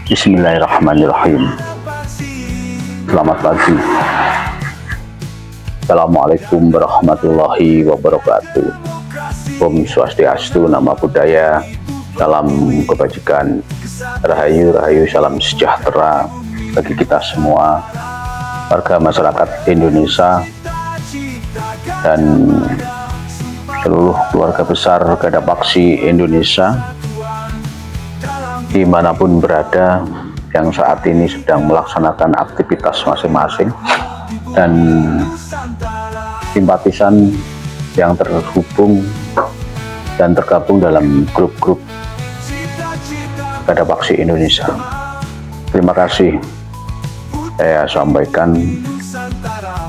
Bismillahirrahmanirrahim. Selamat pagi. Assalamualaikum warahmatullahi wabarakatuh. Om Swastiastu, Nama Budaya, salam kebajikan, rahayu, salam sejahtera bagi kita semua, warga masyarakat Indonesia dan seluruh keluarga besar Gada Paksi Indonesia dimanapun berada yang saat ini sedang melaksanakan aktivitas masing-masing, dan simpatisan yang terhubung dan tergabung dalam grup-grup Gada Paksi Indonesia. Terima kasih saya sampaikan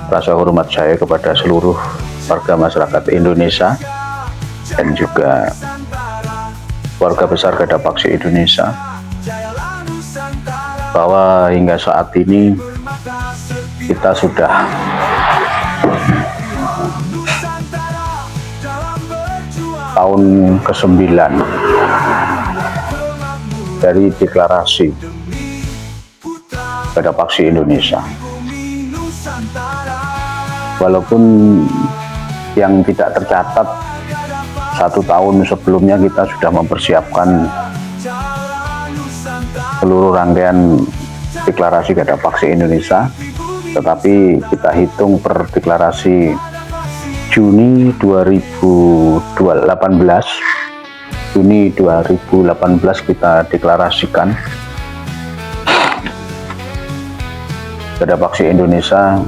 rasa hormat saya kepada seluruh warga masyarakat Indonesia dan juga warga besar Gada Paksi Indonesia, bahwa hingga saat ini kita sudah tahun ke-9 dari deklarasi Gada Paksi Indonesia. Walaupun yang tidak tercatat 1 tahun sebelumnya kita sudah mempersiapkan seluruh rangkaian deklarasi Gada Paksi Indonesia, tetapi kita hitung per deklarasi Juni 2018 kita deklarasikan Gada Paksi Indonesia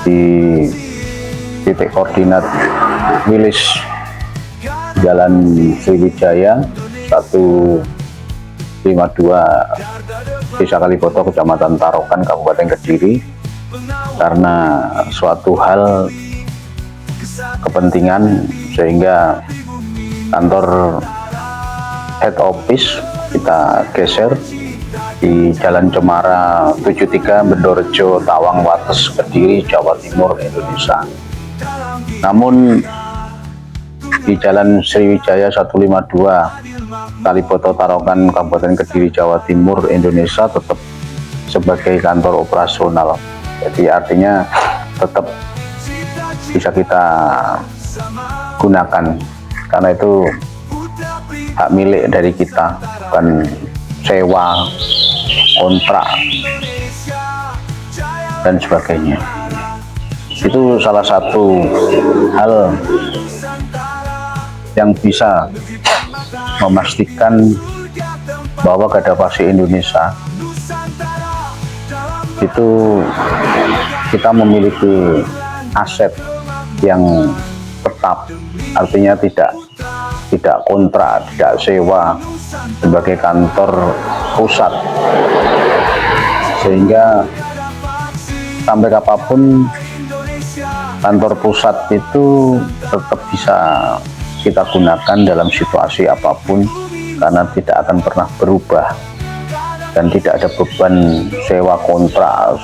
di titik koordinat Wilis Jalan Sriwijaya 152 Desa Kaliboto, Kecamatan Tarokan, Kabupaten Kediri, karena suatu hal kepentingan sehingga kantor head office kita geser di Jalan Cemara 73, Bendorejo, Tawang, Wates, Kediri, Jawa Timur, Indonesia. Namun di Jalan Sriwijaya 152 Kaliboto Tarokan, Kabupaten Kediri, Jawa Timur, Indonesia tetap sebagai kantor operasional. Jadi artinya tetap bisa kita gunakan, karena itu hak milik dari kita, bukan sewa, kontrak dan sebagainya. Itu salah satu hal yang bisa memastikan bahwa Gada Paksi Indonesia itu kita memiliki aset yang tetap, artinya tidak kontrak, tidak sewa sebagai kantor pusat, sehingga sampai kapanpun kantor pusat itu tetap bisa kita gunakan dalam situasi apapun, karena tidak akan pernah berubah dan tidak ada beban sewa kontrak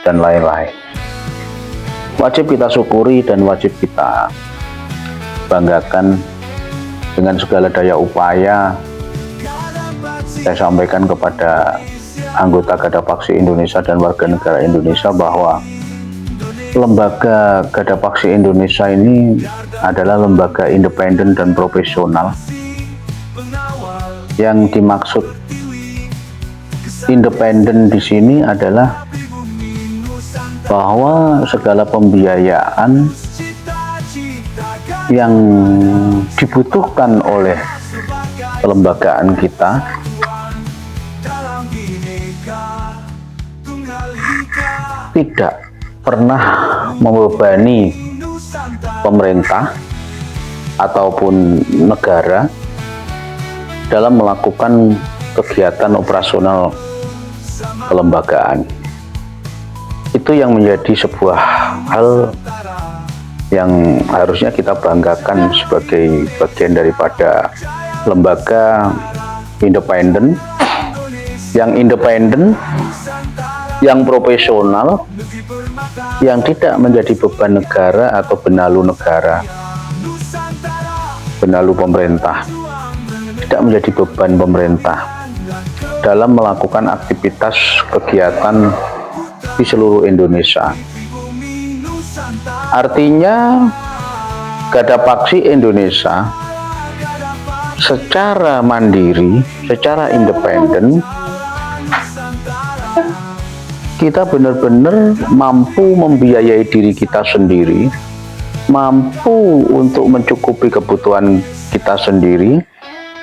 dan lain-lain. Wajib kita syukuri dan wajib kita banggakan dengan segala daya upaya. Saya sampaikan kepada anggota Gada Paksi Indonesia dan warga negara Indonesia bahwa lembaga Gada Paksi Indonesia ini adalah lembaga independen dan profesional. Yang dimaksud independen di sini adalah bahwa segala pembiayaan yang dibutuhkan oleh kelembagaan kita tidak pernah membebani pemerintah ataupun negara dalam melakukan kegiatan operasional kelembagaan. Itu yang menjadi sebuah hal yang harusnya kita banggakan sebagai bagian daripada lembaga independen, yang profesional, yang tidak menjadi beban negara atau benalu negara, benalu pemerintah, tidak menjadi beban pemerintah. dalam melakukan aktivitas kegiatan di seluruh Indonesia. Artinya Garda Paksi Indonesia secara mandiri, secara independen, kita benar-benar mampu membiayai diri kita sendiri, mampu untuk mencukupi kebutuhan kita sendiri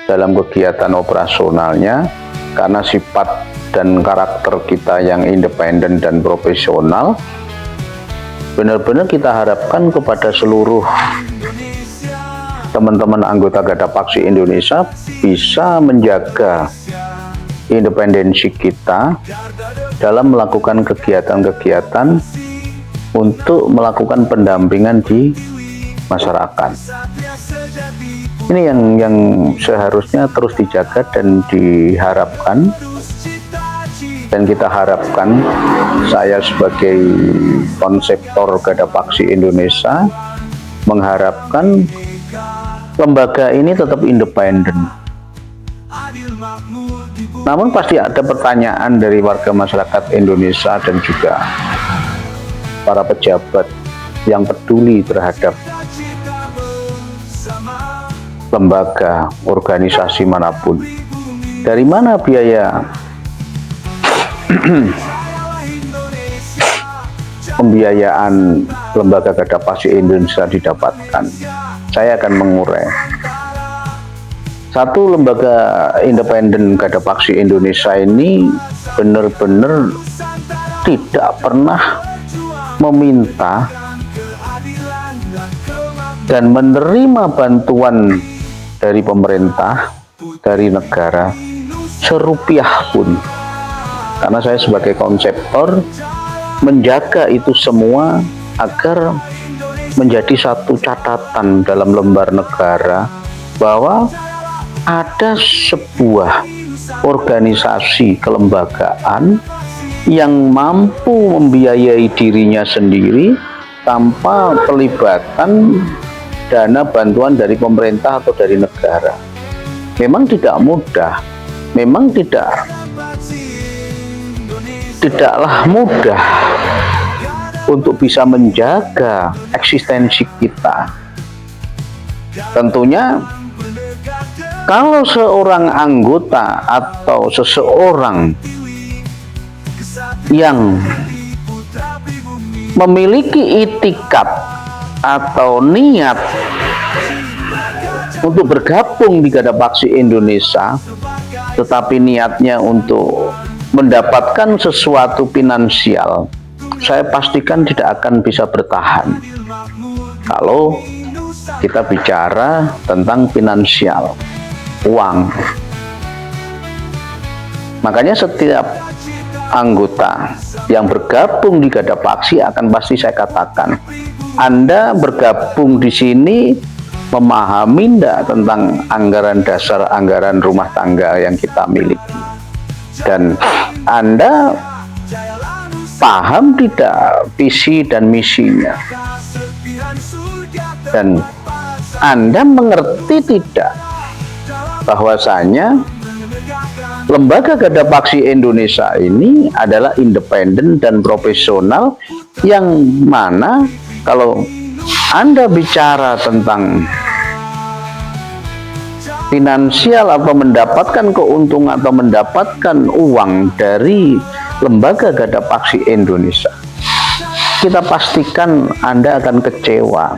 dalam kegiatan operasionalnya, karena sifat dan karakter kita yang independen dan profesional. Benar-benar kita harapkan kepada seluruh teman-teman anggota Garda Paksi Indonesia bisa menjaga independensi kita dalam melakukan kegiatan-kegiatan untuk melakukan pendampingan di masyarakat. Ini yang seharusnya terus dijaga dan diharapkan, dan kita harapkan, saya sebagai konseptor Garda Paksi Indonesia mengharapkan lembaga ini tetap independen. Namun pasti ada pertanyaan dari warga masyarakat Indonesia dan juga para pejabat yang peduli terhadap lembaga, organisasi manapun. Dari mana biaya pembiayaan lembaga Garda Paksi Indonesia didapatkan? Saya akan mengurai. Satu, lembaga independen Garda Paksi Indonesia ini benar-benar tidak pernah meminta dan menerima bantuan dari pemerintah, dari negara, serupiah pun. Karena saya sebagai konseptor menjaga itu semua agar menjadi satu catatan dalam lembar negara bahwa ada sebuah organisasi kelembagaan yang mampu membiayai dirinya sendiri tanpa pelibatan dana bantuan dari pemerintah atau dari negara. Memang tidak mudah, memang tidaklah mudah untuk bisa menjaga eksistensi kita. Tentunya kalau seorang anggota atau seseorang yang memiliki itikat atau niat untuk bergabung di Garda Paksi Indonesia, tetapi niatnya untuk mendapatkan sesuatu finansial, saya pastikan tidak akan bisa bertahan kalau kita bicara tentang finansial, uang. Makanya setiap anggota yang bergabung di Garda Paksi akan pasti saya katakan, Anda bergabung di sini memahami tidak tentang anggaran dasar, anggaran rumah tangga yang kita miliki, dan Anda paham tidak visi dan misinya, dan Anda mengerti tidak bahwasanya lembaga Garda Paksi Indonesia ini adalah independen dan profesional, yang mana kalau Anda bicara tentang finansial atau mendapatkan keuntungan atau mendapatkan uang dari lembaga Garda Paksi Indonesia, kita pastikan Anda akan kecewa.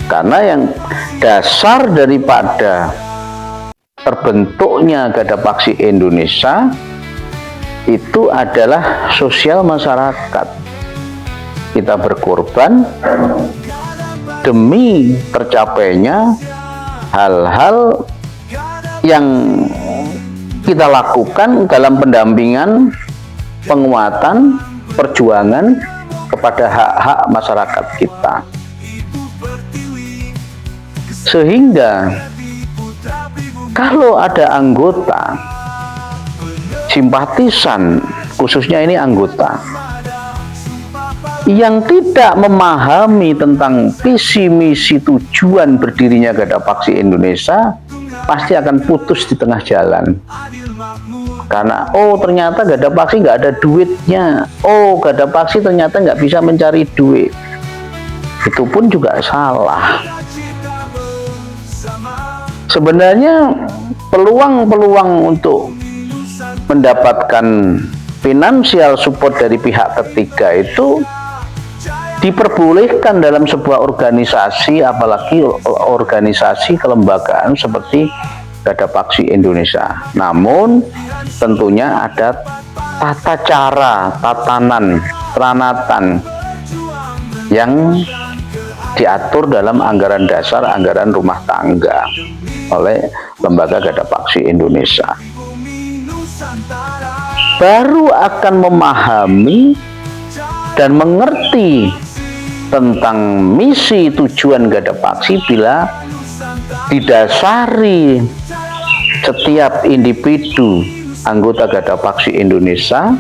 Karena yang dasar daripada terbentuknya Garda Paksi Indonesia itu adalah sosial masyarakat. Kita berkorban demi tercapainya hal-hal yang kita lakukan dalam pendampingan, penguatan, perjuangan kepada hak-hak masyarakat kita. Sehingga kalau ada anggota, simpatisan, khususnya ini anggota, yang tidak memahami tentang visi misi tujuan berdirinya Garda Paksi Indonesia, pasti akan putus di tengah jalan. Karena ternyata Gada Paksi nggak ada duitnya, Gada Paksi ternyata nggak bisa mencari duit. Itu pun juga salah. Sebenarnya peluang-peluang untuk mendapatkan financial support dari pihak ketiga itu diperbolehkan dalam sebuah organisasi, apalagi organisasi kelembagaan seperti Gada Paksi Indonesia. Namun tentunya ada tata cara, tatanan, peranatan yang diatur dalam anggaran dasar, anggaran rumah tangga oleh lembaga Gada Paksi Indonesia. Baru akan memahami dan mengerti tentang misi tujuan Gada Paksi bila didasari setiap individu anggota Gada Paksi Indonesia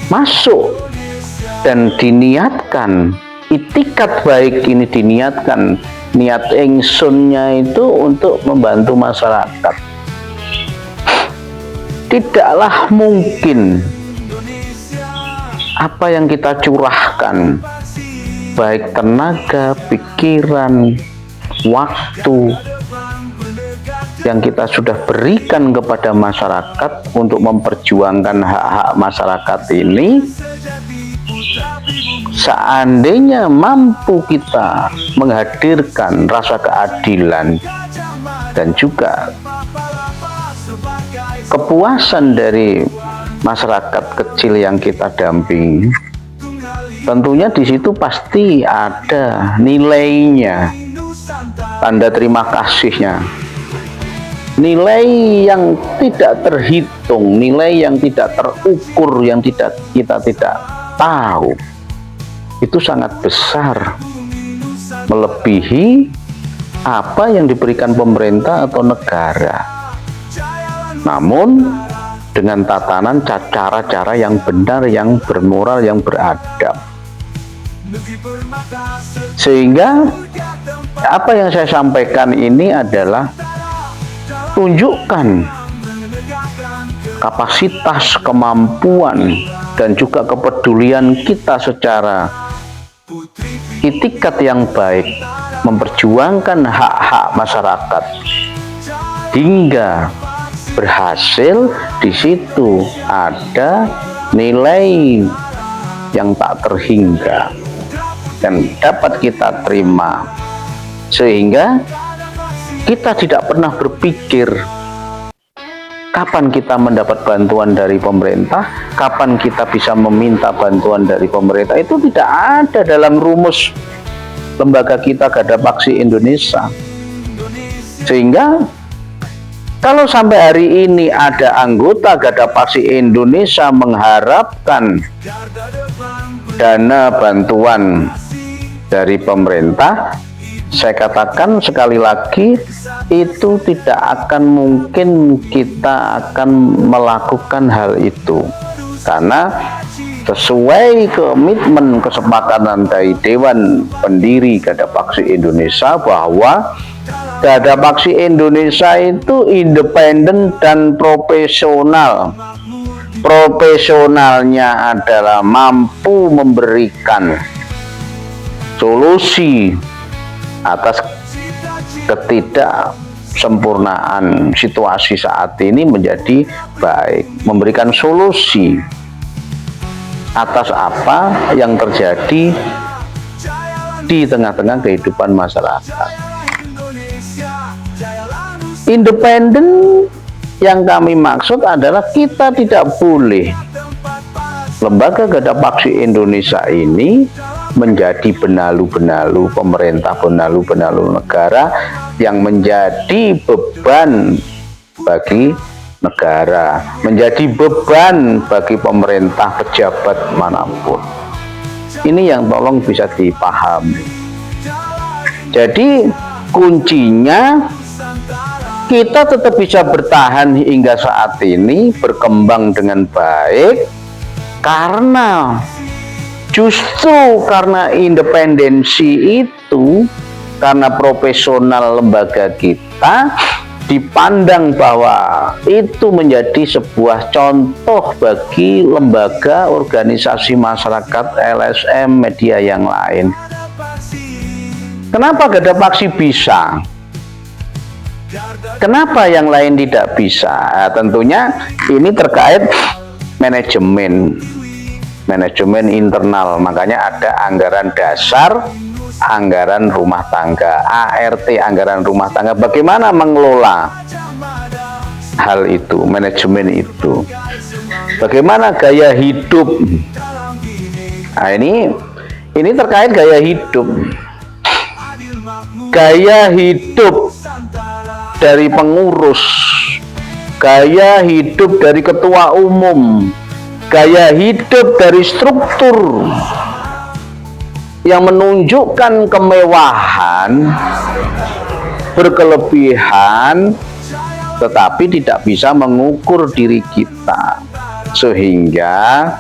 masuk dan diniatkan, itikat baik ini diniatkan, niat ingsunnya itu untuk membantu masyarakat. Tidaklah mungkin apa yang kita curahkan, baik tenaga, pikiran, waktu yang kita sudah berikan kepada masyarakat untuk memperjuangkan hak-hak masyarakat ini, seandainya mampu kita menghadirkan rasa keadilan dan juga kepuasan dari masyarakat kecil yang kita dampingi, tentunya di situ pasti ada nilainya, tanda terima kasihnya, nilai yang tidak terhitung, nilai yang tidak terukur, yang kita tidak tahu. Itu sangat besar, melebihi apa yang diberikan pemerintah atau negara. Namun dengan tatanan cara-cara yang benar, yang bermoral, yang beradab. Sehingga apa yang saya sampaikan ini adalah tunjukkan kapasitas, kemampuan, dan juga kepedulian kita secara itikat yang baik memperjuangkan hak-hak masyarakat hingga berhasil. Di situ ada nilai yang tak terhingga dan dapat kita terima, sehingga kita tidak pernah berpikir kapan kita mendapat bantuan dari pemerintah, kapan kita bisa meminta bantuan dari pemerintah. Itu tidak ada dalam rumus lembaga kita Gada Paksi Indonesia. Sehingga kalau sampai hari ini ada anggota Gada Paksi Indonesia mengharapkan dana bantuan dari pemerintah, saya katakan sekali lagi, itu tidak akan mungkin kita akan melakukan hal itu, karena sesuai komitmen kesepakatan dari Dewan Pendiri Gada Paksi Indonesia bahwa Gada Paksi Indonesia itu independen dan profesional. Profesionalnya adalah mampu memberikan solusi atas ketidaksempurnaan situasi saat ini menjadi baik, memberikan solusi atas apa yang terjadi di tengah-tengah kehidupan masyarakat. Independen yang kami maksud adalah kita tidak boleh lembaga Gada Paksi Indonesia ini menjadi benalu-benalu pemerintah, benalu-benalu negara yang menjadi beban bagi negara, menjadi beban bagi pemerintah, pejabat manapun. Ini yang tolong bisa dipahami. Jadi kuncinya kita tetap bisa bertahan hingga saat ini, berkembang dengan baik, karena justru karena independensi itu, karena profesional lembaga kita, dipandang bahwa itu menjadi sebuah contoh bagi lembaga organisasi masyarakat, LSM, media yang lain. Kenapa Gada Paksi bisa? Kenapa yang lain tidak bisa? Nah, tentunya ini terkait manajemen internal. Makanya ada anggaran dasar, anggaran rumah tangga, ART, anggaran rumah tangga. Bagaimana mengelola hal itu, manajemen itu? Bagaimana gaya hidup? Nah, ini terkait gaya hidup. Gaya hidup dari pengurus, gaya hidup dari ketua umum, gaya hidup dari struktur yang menunjukkan kemewahan, berkelebihan, tetapi tidak bisa mengukur diri kita, sehingga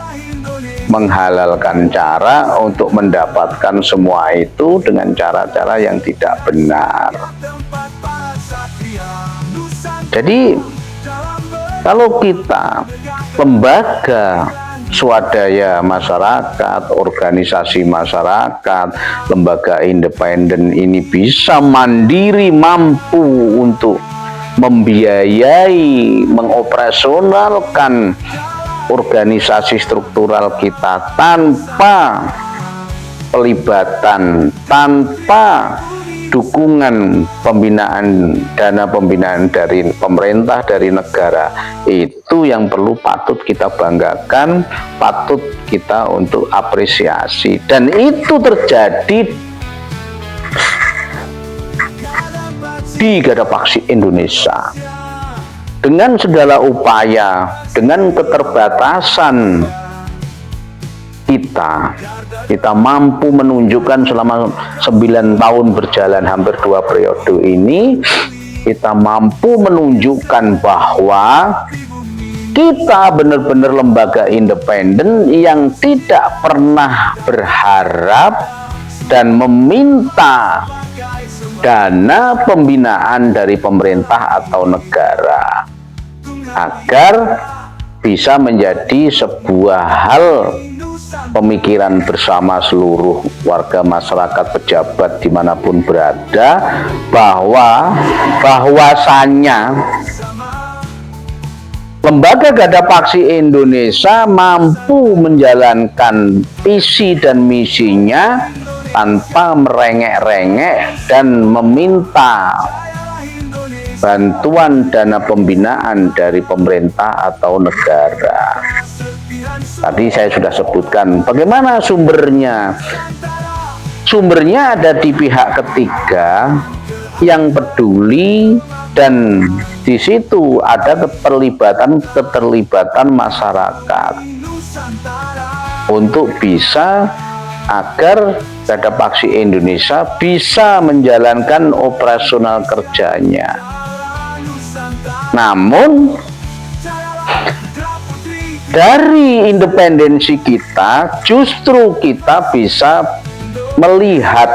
menghalalkan cara untuk mendapatkan semua itu dengan cara-cara yang tidak benar. Jadi kalau kita lembaga swadaya masyarakat, organisasi masyarakat, lembaga independen ini bisa mandiri, mampu untuk membiayai, mengoperasionalkan organisasi struktural kita tanpa pelibatan, tanpa dukungan pembinaan, dana pembinaan dari pemerintah, dari negara, itu yang patut kita banggakan, patut kita untuk apresiasi. Dan itu terjadi di Gada Paksi Indonesia. Dengan segala upaya, dengan keterbatasan kita mampu menunjukkan selama 9 tahun berjalan, hampir 2 periode ini, kita mampu menunjukkan bahwa kita benar-benar lembaga independen yang tidak pernah berharap dan meminta dana pembinaan dari pemerintah atau negara, agar bisa menjadi sebuah hal pemikiran bersama seluruh warga masyarakat, pejabat dimanapun berada, bahwasannya lembaga Gada Paksi Indonesia mampu menjalankan visi dan misinya tanpa merengek-rengek dan meminta bantuan dana pembinaan dari pemerintah atau negara. Tadi saya sudah sebutkan bagaimana sumbernya. Sumbernya ada di pihak ketiga yang peduli, dan di situ ada keterlibatan masyarakat untuk bisa agar Gada Paksi Indonesia bisa menjalankan operasional kerjanya. Namun dari independensi kita, justru kita bisa melihat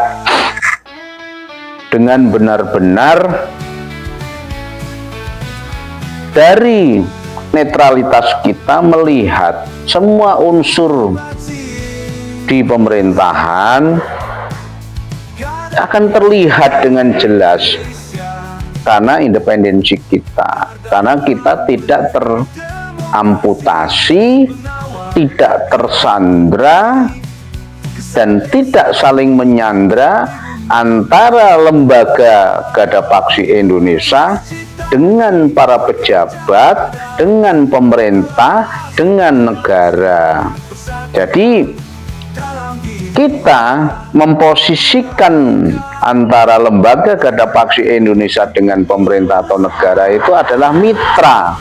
dengan benar-benar dari netralitas kita, melihat semua unsur di pemerintahan akan terlihat dengan jelas karena independensi kita, karena kita tidak teramputasi, tidak tersandra, dan tidak saling menyandra antara lembaga Gada Paksi Indonesia dengan para pejabat, dengan pemerintah, dengan negara. Jadi kita memposisikan antara lembaga Gada Paksi Indonesia dengan pemerintah atau negara itu adalah mitra,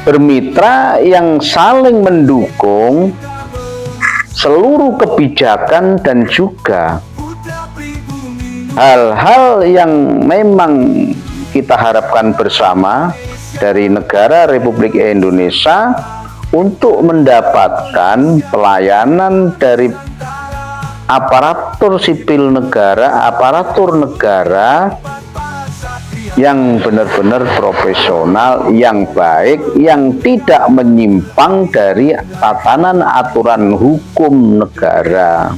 bermitra yang saling mendukung seluruh kebijakan dan juga hal-hal yang memang kita harapkan bersama dari negara Republik Indonesia untuk mendapatkan pelayanan dari aparatur sipil negara, aparatur negara yang benar-benar profesional, yang baik, yang tidak menyimpang dari tatanan aturan hukum negara.